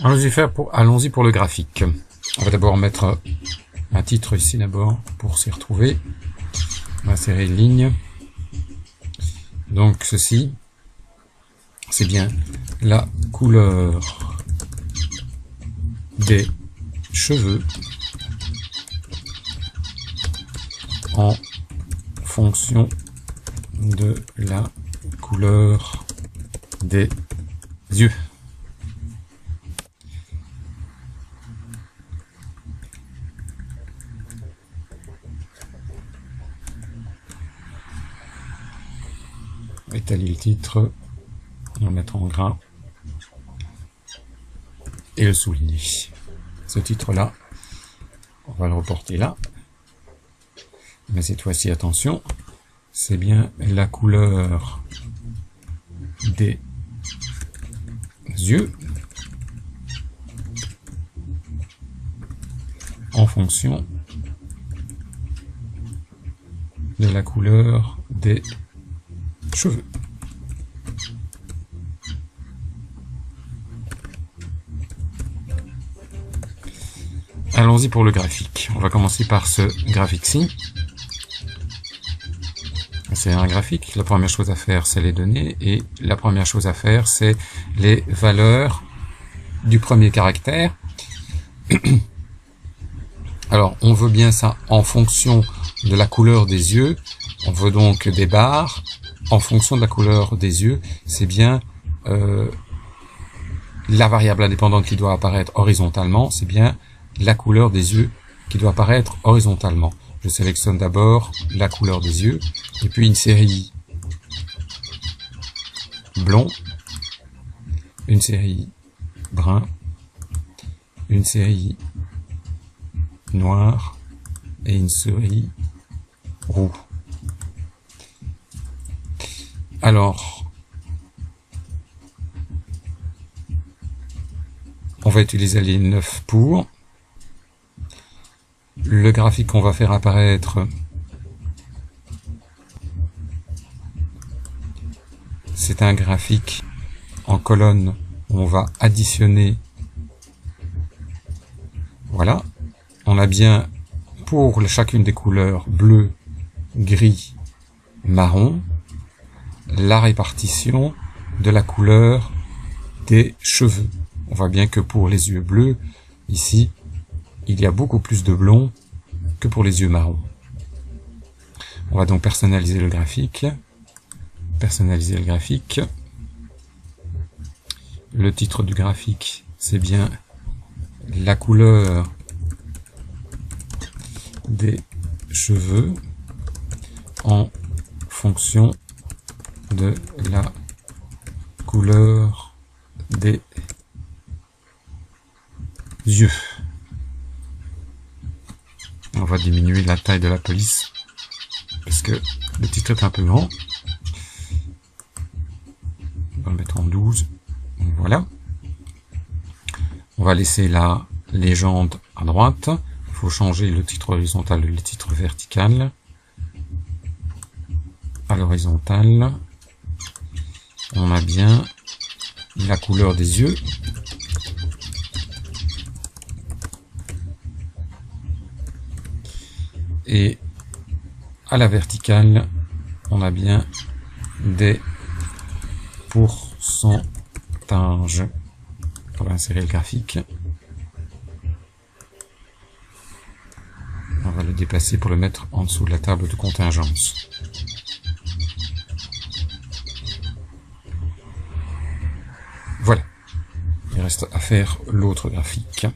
Allons-y pour le graphique. On va d'abord mettre un titre ici d'abord pour s'y retrouver. On va insérer une ligne. Donc ceci, c'est bien la couleur des cheveux en fonction de la couleur des yeux. Étaler le titre, le mettre en gras et le souligner. Ce titre-là, on va le reporter là. Mais cette fois-ci, attention, c'est bien la couleur des yeux en fonction de la couleur des cheveux. Allons-y pour le graphique. On va commencer par ce graphique-ci. C'est un graphique. La première chose à faire, c'est les données. Et la première chose à faire, c'est les valeurs du premier caractère. Alors, on veut bien ça en fonction de la couleur des yeux. On veut donc des barres en fonction de la couleur des yeux. C'est bien la variable indépendante qui doit apparaître horizontalement. C'est bien la couleur des yeux qui doit apparaître horizontalement. Je sélectionne d'abord la couleur des yeux, et puis une série blond, une série brun, une série noire et une série roux. Alors, on va utiliser les 9 pour. Le graphique qu'on va faire apparaître, c'est un graphique en colonne où on va additionner. Voilà. On a bien pour chacune des couleurs bleu, gris, marron, la répartition de la couleur des cheveux. On voit bien que pour les yeux bleus, ici, il y a beaucoup plus de blond que pour les yeux marrons. On va donc personnaliser le graphique. Personnaliser le graphique. Le titre du graphique, c'est bien la couleur des cheveux en fonction de la couleur des yeux. On va diminuer la taille de la police parce que le titre est un peu grand. On va le mettre en 12. Voilà. On va laisser la légende à droite. Il faut changer le titre horizontal et le titre vertical. À l'horizontale, on a bien la couleur des yeux. Et à la verticale, on a bien des pourcentages. On va insérer le graphique. On va le déplacer pour le mettre en dessous de la table de contingence. Voilà. Il reste à faire l'autre graphique.